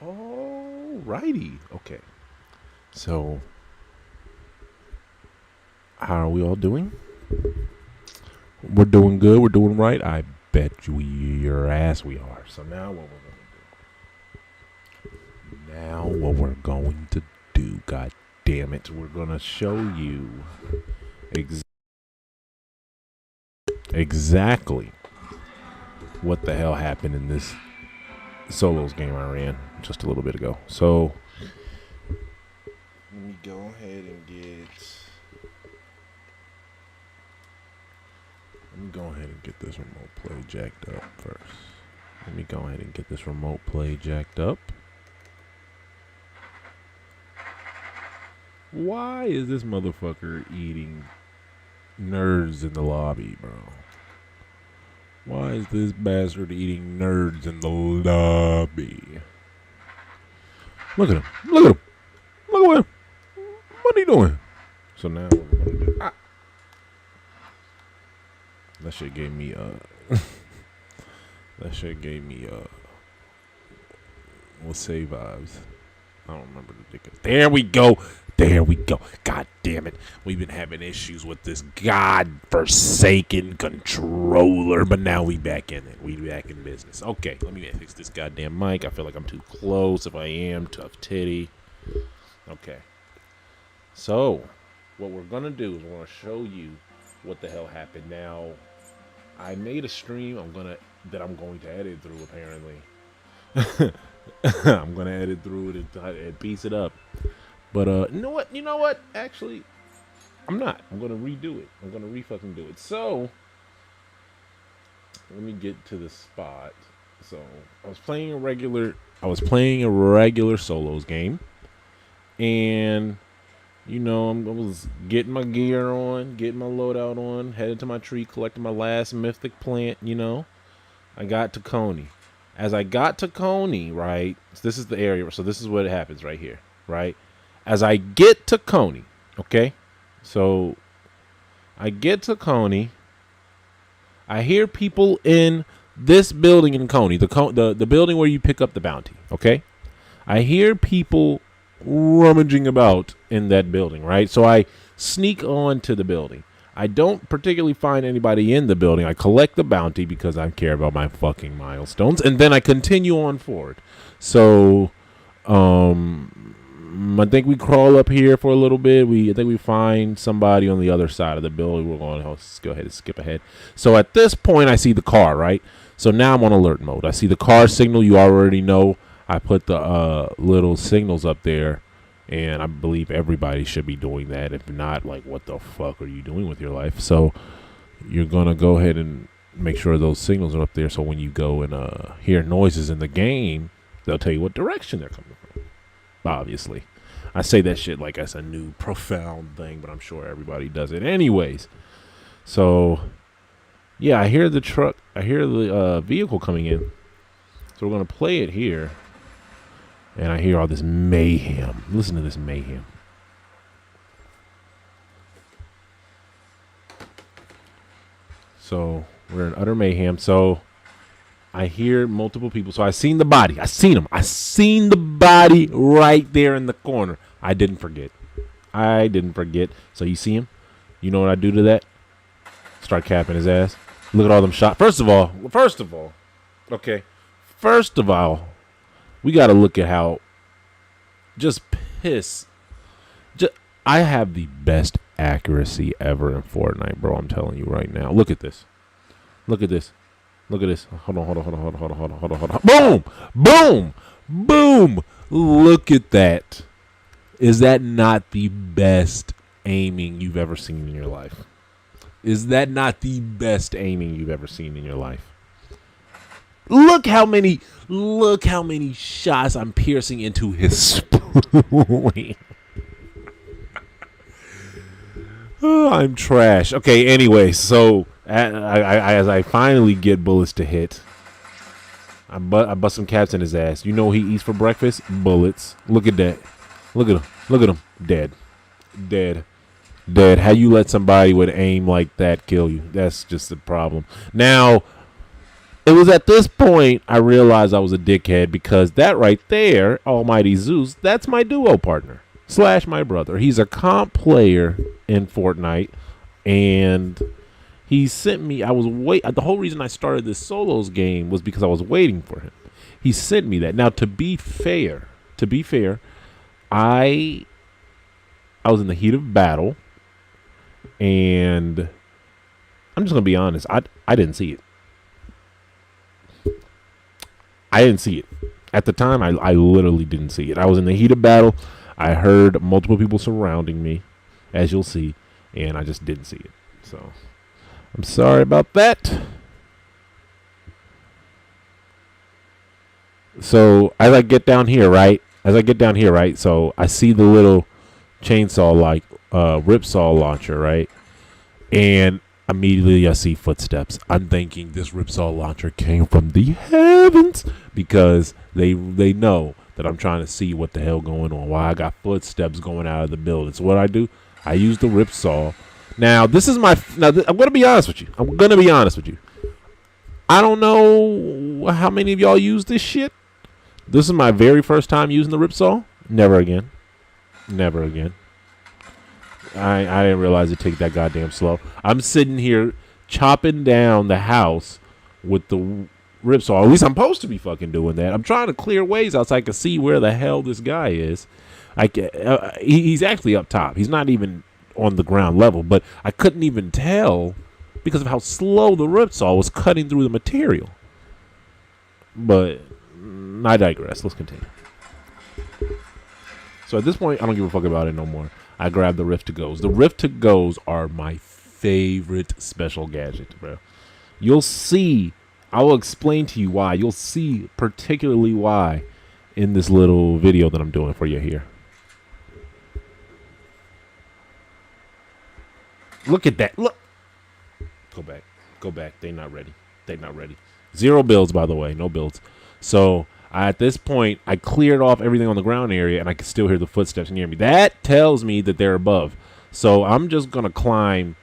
Alrighty. Okay. So, how are we all doing? We're doing good. We're doing right. I bet you your ass we are. So now what we're going to do, god damn it, we're gonna show you exactly what the hell happened in this solos game I ran just a little bit ago. So let me go ahead and get this remote play jacked up first. Why is this motherfucker eating nerds in the lobby, bro? Why is this bastard eating nerds in the lobby? Look at him. Look at him. What are you doing? So now what we're gonna do. That shit gave me we'll say vibes. I don't remember the dick. There we go. God damn it. We've been having issues with this godforsaken controller, but now we back in it. We back in business. Okay, let me fix this goddamn mic. I feel like I'm too close. If I am, tough titty. Okay. So, what we're gonna do is we're gonna show you what the hell happened. Now, I made a stream that I'm going to edit through, apparently. I'm gonna edit through it and piece it up. But you know what? Actually, I'm not. I'm gonna redo it. I'm gonna re-fucking do it. So let me get to the spot. So I was playing a regular solos game, and I was getting my gear on, getting my loadout on, headed to my tree, collecting my last mythic plant. I got to Coney. As I got to Coney, right? So this is the area. So this is what happens right here, right? As I get to Coney, okay? So I get to Coney. I hear people in this building in Coney, the building where you pick up the bounty, okay? I hear people rummaging about in that building, right? So I sneak on to the building. I don't particularly find anybody in the building. I collect the bounty because I care about my fucking milestones, and then I continue on forward. So, I think we crawl up here for a little bit. I think we find somebody on the other side of the building. Let's go ahead and skip ahead. So at this point, I see the car, right? So now I'm on alert mode. I see the car signal. You already know I put the little signals up there, and I believe everybody should be doing that. If not, like, what the fuck are you doing with your life? So you're going to go ahead and make sure those signals are up there, so when you go and hear noises in the game, they'll tell you what direction they're coming from. Obviously. I say that shit like that's a new profound thing, but I'm sure everybody does it anyways. So, yeah, I hear the truck. I hear the vehicle coming in. So we're going to play it here. And I hear all this mayhem. Listen to this mayhem. So we're in utter mayhem. So I hear multiple people. So I seen the body. I seen him. I seen the body right there in the corner. I didn't forget. So you see him? You know what I do to that? Start capping his ass. Look at all them shots. First of all, we got to look at how just piss. I have the best accuracy ever in Fortnite, bro. I'm telling you right now. Look at this. Hold on. Boom. Look at that. Is that not the best aiming you've ever seen in your life? Look how many shots I'm piercing into his spleen. Oh, I'm trash. Okay, anyway, so as I finally get bullets to hit, I bust some caps in his ass. You know what he eats for breakfast? Bullets. Look at that. Look at him. Dead. How you let somebody with aim like that kill you? That's just the problem. Now, It was at this point I realized I was a dickhead because that right there, Almighty Zeus, that's my duo partner slash my brother. He's a comp player in Fortnite, and he sent me. I was The whole reason I started this solos game was because I was waiting for him. He sent me that. Now, to be fair, I was in the heat of battle, and I'm just gonna be honest. I didn't see it. I didn't see it. At the time, I literally didn't see it. I was in the heat of battle. I heard multiple people surrounding me, as you'll see, and I just didn't see it. So, I'm sorry about that. So, as I get down here, right? So, I see the little chainsaw, like, ripsaw launcher, right? And immediately I see footsteps. I'm thinking this ripsaw launcher came from the heavens because they know that I'm trying to see what the hell going on. Why I got footsteps going out of the building. So what I do, I use the ripsaw. Now this is I'm gonna be honest with you. I don't know how many of y'all use this shit. This is my very first time using the ripsaw. Never again. I didn't realize it take that goddamn slow. I'm sitting here chopping down the house with the ripsaw. At least I'm supposed to be fucking doing that. I'm trying to clear ways out so I can see where the hell this guy is. He's actually up top. He's not even on the ground level, but I couldn't even tell because of how slow the ripsaw was cutting through the material. But I digress. Let's continue. So at this point, I don't give a fuck about it no more. I grabbed the Rift to Goes. The Rift to Goes are my favorite special gadget, bro. You'll see. I will explain to you why. You'll see particularly why in this little video that I'm doing for you here. Look at that. Look. Go back. They're not ready. 0 builds, by the way. No builds. So at this point, I cleared off everything on the ground area, and I can still hear the footsteps near me. That tells me that they're above. So I'm just going to climb.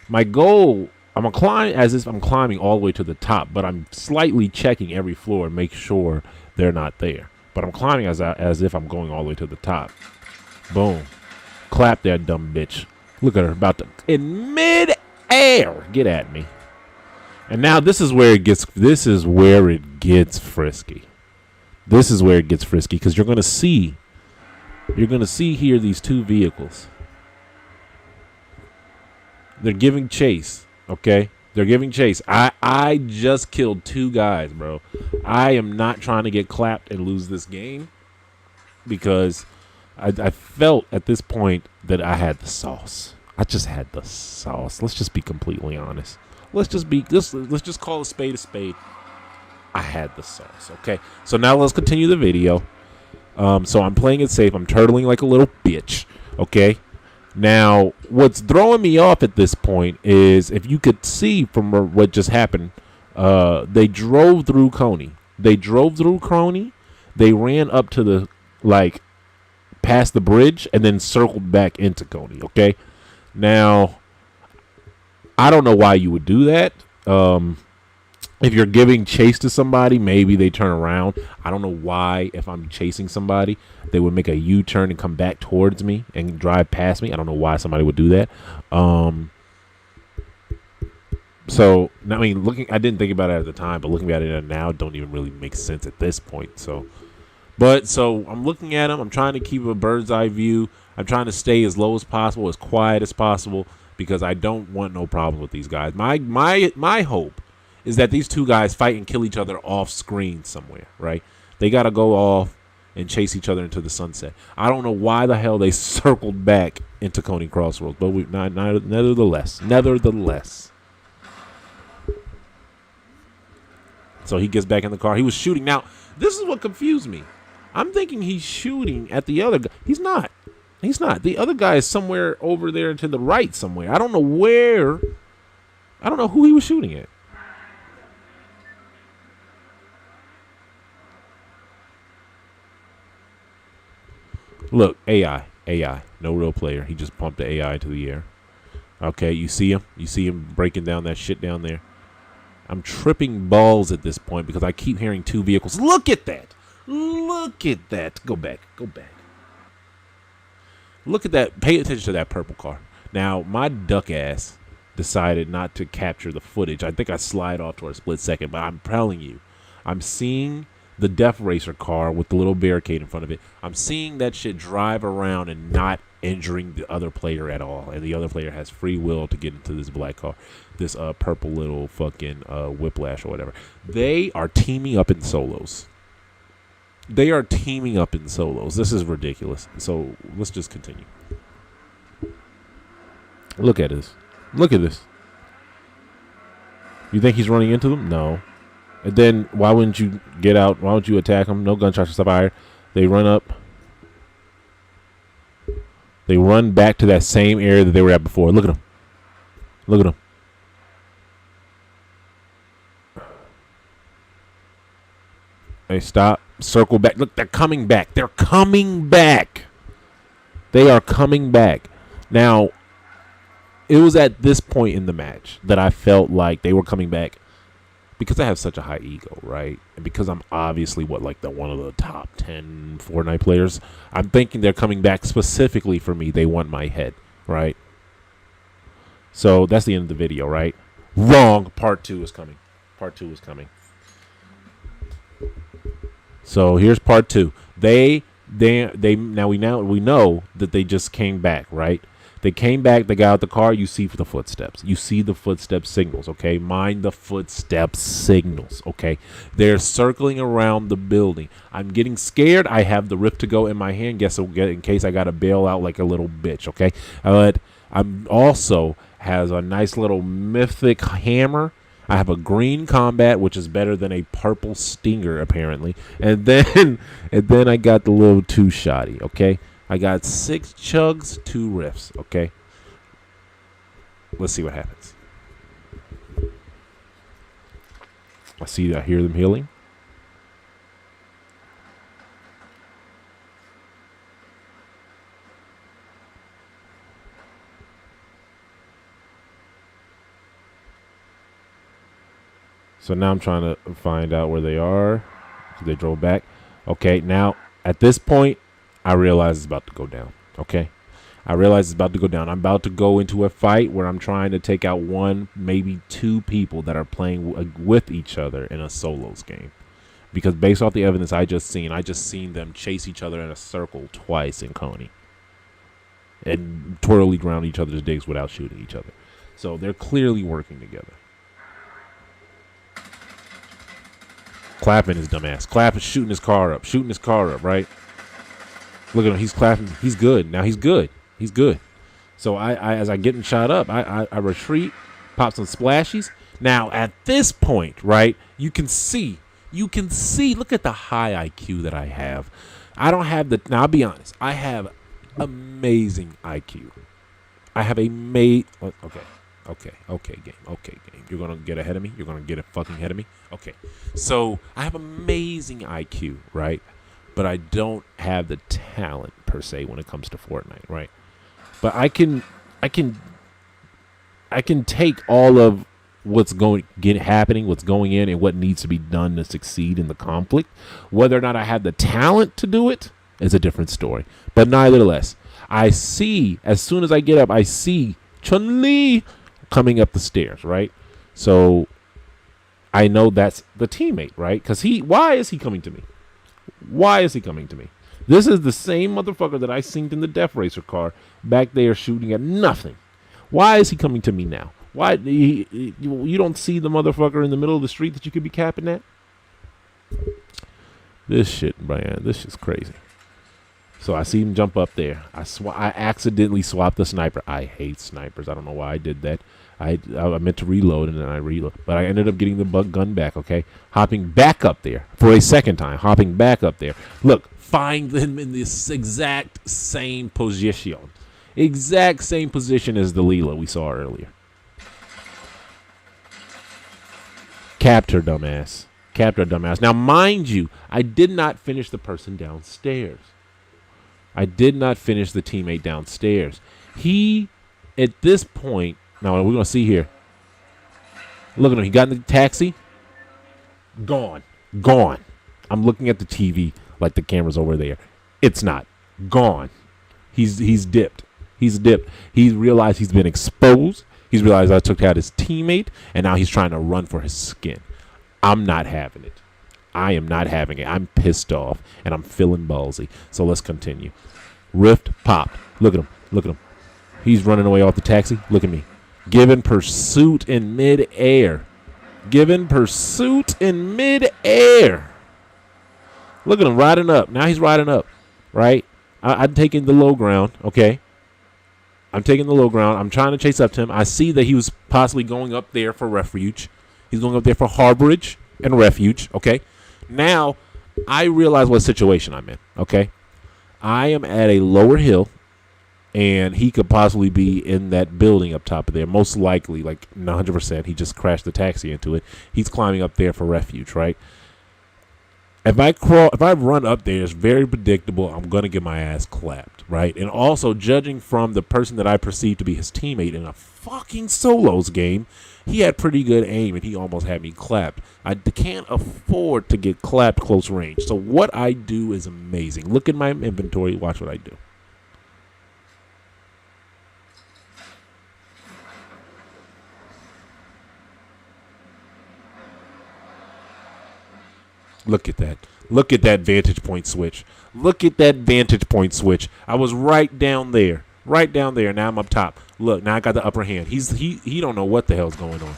My goal, I'm going to climb as if I'm climbing all the way to the top, but I'm slightly checking every floor and make sure they're not there. But I'm climbing as if I'm going all the way to the top. Boom. Clap that dumb bitch. Look at her about to, in mid-air, get at me. And now this is where it gets frisky. This is where it gets frisky because you're going to see here these two vehicles. They're giving chase, okay? They're giving chase. I just killed 2 guys, bro. I am not trying to get clapped and lose this game because I felt at this point that I had the sauce. I just had the sauce. Let's just be completely honest. Let's just call a spade a spade. I had the sauce, okay? So now let's continue the video. So I'm playing it safe. I'm turtling like a little bitch, okay? Now, what's throwing me off at this point is, if you could see from what just happened, they drove through Coney. They ran up to the, past the bridge, and then circled back into Coney, okay? Now, I don't know why you would do that. If you're giving chase to somebody, maybe they turn around. I don't know why, if I'm chasing somebody, they would make a U-turn and come back towards me and drive past me. I don't know why somebody would do that. So, I mean, I didn't think about it at the time, but looking at it now, it don't even really make sense at this point. So I'm looking at them. I'm trying to keep a bird's eye view. I'm trying to stay as low as possible, as quiet as possible, because I don't want no problem with these guys. My hope is that these 2 guys fight and kill each other off screen somewhere, right? They got to go off and chase each other into the sunset. I don't know why the hell they circled back into Coney Crossroads, but nevertheless. So he gets back in the car. He was shooting. Now, this is what confused me. I'm thinking he's shooting at the other guy. He's not. The other guy is somewhere over there to the right somewhere. I don't know where. I don't know who he was shooting at. Look, AI, no real player. He just pumped the AI into the air. Okay, you see him? You see him breaking down that shit down there? I'm tripping balls at this point because I keep hearing 2 vehicles. Look at that. Look at that. Go back. Go back. Look at that. Pay attention to that purple car. Now, my duck ass decided not to capture the footage. I think I slide off for a split second, but I'm telling you, I'm seeing the Death Racer car with the little barricade in front of it. I'm seeing that shit drive around and not injuring the other player at all. And the other player has free will to get into this black car, this purple little fucking whiplash or whatever. They are teaming up in solos. They are teaming up in solos. This is ridiculous. So let's just continue. Look at this. Look at this. You think he's running into them? No. And then why wouldn't you get out? Why wouldn't you attack them? No gunshots or stuff fired. They run up. They run back to that same area that they were at before. Look at them. Look at them. They stop. Circle back. Look, they're coming back. They're coming back. They are coming back. Now, it was at this point in the match that I felt like they were coming back because I have such a high ego, right? And because I'm obviously one of the top 10 Fortnite players, I'm thinking they're coming back specifically for me. They want my head, right? So that's the end of the video, right? Wrong. Part 2 is coming. Part 2 is coming. So here's part 2. Now we know that they just came back, right? They came back, they got out the car, you see the footsteps. You see the footstep signals, okay? Mind the footstep signals, okay? They're circling around the building. I'm getting scared. I have the Rift to Go in my hand. Guess I'll get in case I got to bail out like a little bitch, okay? But I'm also has a nice little mythic hammer. I have a green combat, which is better than a purple stinger, apparently. And then I got the little 2-shotty, okay? I got 6 chugs, 2 rifts, okay? Let's see what happens. I hear them healing. So now I'm trying to find out where they are. They drove back. Okay, now at this point, I realize it's about to go down. Okay, I realize it's about to go down. I'm about to go into a fight where I'm trying to take out 1, maybe 2 people that are playing with each other in a solos game. Because based off the evidence I just seen them chase each other in a circle twice in Coney. And twirly around each other's digs without shooting each other. So they're clearly working together. Clapping his dumbass. Clapping, shooting his car up, right? Look at him. He's clapping. He's good. Now he's good. He's good. So I as I getting shot up, I retreat, pop some splashies. Now at this point, right, you can see, look at the high IQ that I have. I don't have the, now I'll be honest, I have amazing IQ. I have a Okay, game. You're going to get ahead of me? You're going to get a fucking ahead of me? Okay. So I have amazing IQ, right? But I don't have the talent, per se, when it comes to Fortnite, right? But I can take all of what's happening, what's going in, and what needs to be done to succeed in the conflict. Whether or not I have the talent to do it is a different story. But nevertheless, I see, as soon as I get up, I see Chun-Li coming up the stairs, right? So I know that's the teammate, right? Because why is he coming to me? Why is he coming to me? This is the same motherfucker that I synced in the Death Racer car back there shooting at nothing. Why is he coming to me now? Why you don't see the motherfucker in the middle of the street that you could be capping at? This shit, man, this shit's crazy. So I see him jump up there. I accidentally swapped the sniper. I hate snipers. I don't know why I did that. I meant to reload and then I reload. But I ended up getting the bug gun back, okay? Hopping back up there for a second time. Hopping back up there. Look, find them in this exact same position. Exact same position as the Leela we saw earlier. Capped her, dumbass. Capped her, dumbass. Now, mind you, I did not finish the person downstairs. I did not finish the teammate downstairs. He, at this point, now we're going to see here. Look at him. He got in the taxi. Gone. Gone. I'm looking at the TV like the camera's over there. It's not. Gone. He's dipped. He's dipped. He's realized he's been exposed. He's realized I took out his teammate, and now he's trying to run for his skin. I'm not having it. I am not having it. I'm pissed off, and I'm feeling ballsy. So let's continue. Rift popped. Look at him. Look at him. He's running away off the taxi. Look at me. Given pursuit in midair. Given pursuit in midair. Look at him riding up. Now he's riding up, right? I'm taking the low ground, okay? I'm taking the low ground. I'm trying to chase up to him. I see that he was possibly going up there for refuge. He's going up there for harborage and refuge, okay? Now, I realize what situation I'm in, okay? I am at a lower hill, and he could possibly be in that building up top of there. Most likely, like 100%, he just crashed the taxi into it. He's climbing up there for refuge, right? If I run up there, it's very predictable. I'm going to get my ass clapped, right? And also, judging from the person that I perceive to be his teammate in a fucking solos game, he had pretty good aim, and he almost had me clapped. I can't afford to get clapped close range. So what I do is amazing. Look at my inventory. Watch what I do. Look at that. Look at that vantage point switch. Look at that vantage point switch. I was right down there. Right down there. Now I'm up top. Look, now I got the upper hand. He don't know what the hell's going on.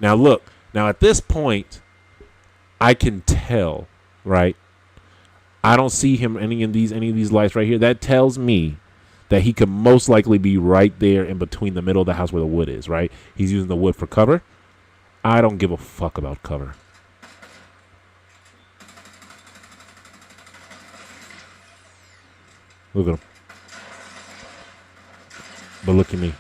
Now look. Now at this point, I can tell, right? I don't see him any of these lights right here. That tells me that he could most likely be right there in between the middle of the house where the wood is, right? He's using the wood for cover. I don't give a fuck about cover. Look at him. But look at me.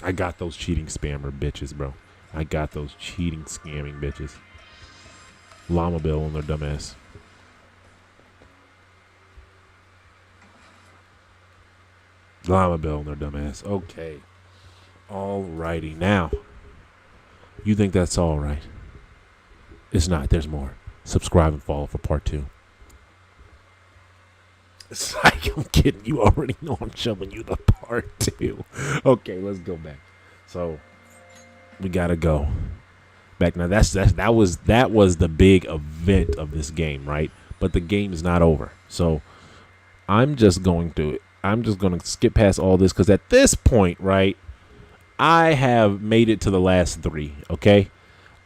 I got those cheating spammer bitches, bro. I got those cheating, scamming bitches. Llama Bill and their dumbass. Llama Bill and their dumbass. Okay. Alrighty. Now, you think that's alright. It's not. There's more. Subscribe and follow for part 2. It's like, I'm kidding. You already know I'm showing you the part 2. Okay, let's go back. So we gotta go back now. That was the big event of this game, right? But the game is not over. So I'm just going to skip past all this because at this point, right, I have made it to the last 3. Okay,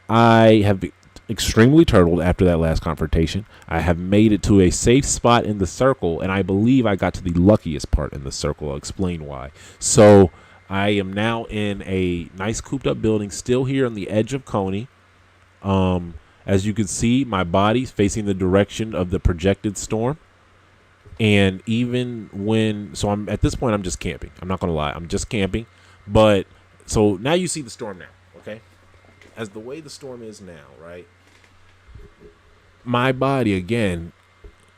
I have extremely turtled after that last confrontation. I have made it to a safe spot in the circle, and I believe I got to the luckiest part in the circle. I'll explain why. So I am now in a nice cooped up building, still here on the edge of Coney. As you can see, my body's facing the direction of the projected storm. And I'm at this point, I'm just camping. I'm not gonna lie, I'm just camping. But so now you see the storm now, okay? As the way the storm is now, right? My body, again,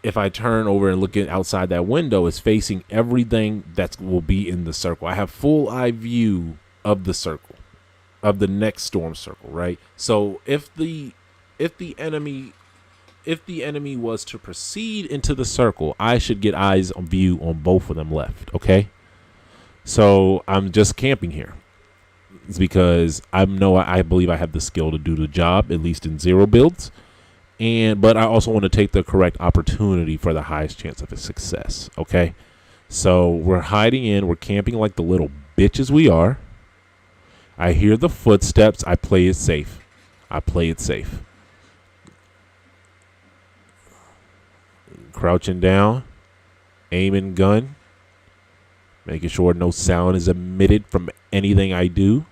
if I turn over and look outside that window, is facing everything that will be in the circle. I have full eye view of the circle, of the next storm circle, right? So if the enemy was to proceed into the circle, I should get eyes on view on both of them left, okay? So I'm just camping here. It's because I believe I have the skill to do the job, at least in 0 builds. But I also want to take the correct opportunity for the highest chance of a success. Okay, so we're hiding in. We're camping like the little bitches we are. I hear the footsteps. I play it safe. Crouching down, aiming gun, making sure no sound is emitted from anything I do.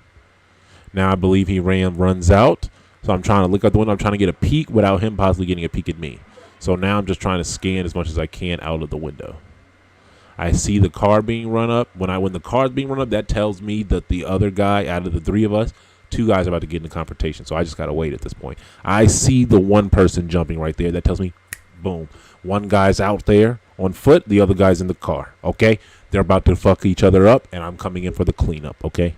Now I believe he runs out. So I'm trying to look out the window. I'm trying to get a peek without him possibly getting a peek at me. So now I'm just trying to scan as much as I can out of the window. I see the car being run up. When the car's being run up, that tells me that the other guy, out of the 3 of us, 2 guys are about to get in a confrontation. So I just got to wait at this point. I see the one person jumping right there. That tells me, boom, one guy's out there on foot. The other guy's in the car. Okay? They're about to fuck each other up, and I'm coming in for the cleanup. Okay?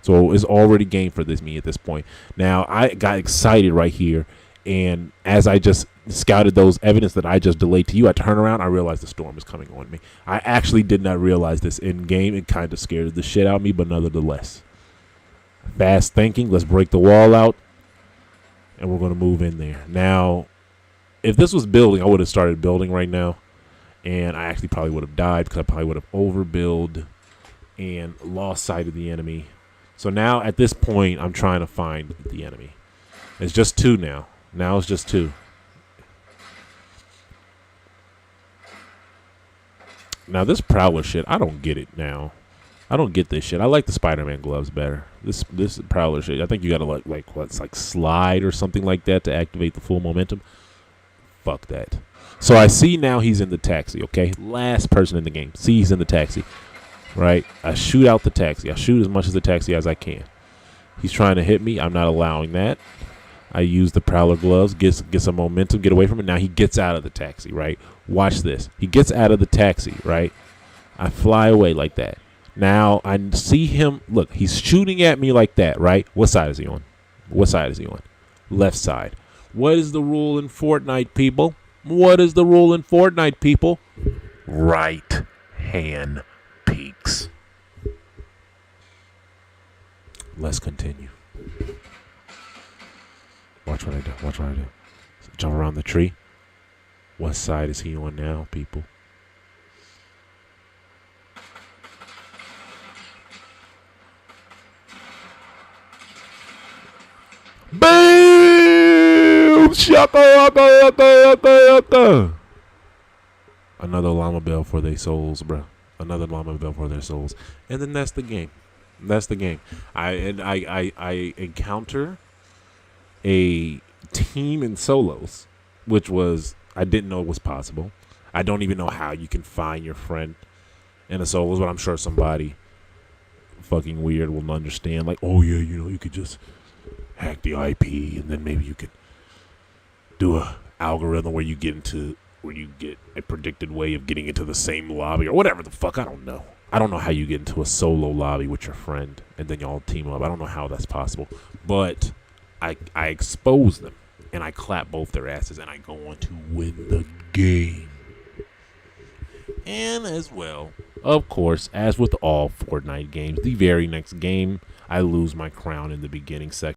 So it's already game for me at this point. Now, I got excited right here, and as I just scouted those evidence that I just delayed to you, I turn around, I realized the storm is coming on me. I actually did not realize this in game. It kind of scared the shit out of me, but nonetheless. Fast thinking, let's break the wall out, and we're going to move in there. Now, if this was building, I would have started building right now, and I actually probably would have died because I probably would have overbuild and lost sight of the enemy. So now at this point, I'm trying to find the enemy. It's just 2 now. Now it's just 2. Now this Prowler shit, I don't get it now. I don't get this shit. I like the Spider-Man gloves better. This Prowler shit, I think you gotta like slide or something like that to activate the full momentum. Fuck that. So I see now he's in the taxi, okay? Last person in the game. See he's in the taxi. Right? I shoot out the taxi. I shoot as much as the taxi as I can. He's trying to hit me. I'm not allowing that. I use the Prowler gloves, get some momentum, get away from it. Now he gets out of the taxi, right? Watch this. He gets out of the taxi, right? I fly away like that. Now I see him. Look, he's shooting at me like that, right? What side is he on? What side is he on? Left side. What is the rule in Fortnite, people? What is the rule in Fortnite, people? Right hand peaks. Let's continue. Watch what I do. Watch what I do. Jump around the tree. What side is he on now, people? Boom! Shaka. Another llama bell for their souls, bro. Another llama bell for their souls. And then that's the game. That's the game. I encounter a team in solos, which was I didn't know was possible. I don't even know how you can find your friend in a solos, but I'm sure somebody fucking weird will understand. Like, oh yeah, you know, you could just hack the IP, and then maybe you could do a algorithm where you get a predicted way of getting into the same lobby or whatever the fuck. I don't know. I don't know how you get into a solo lobby with your friend and then y'all team up. I don't know how that's possible, but I expose them and I clap both their asses and I go on to win the game. And as well, of course, as with all Fortnite games, the very next game, I lose my crown in the beginning section.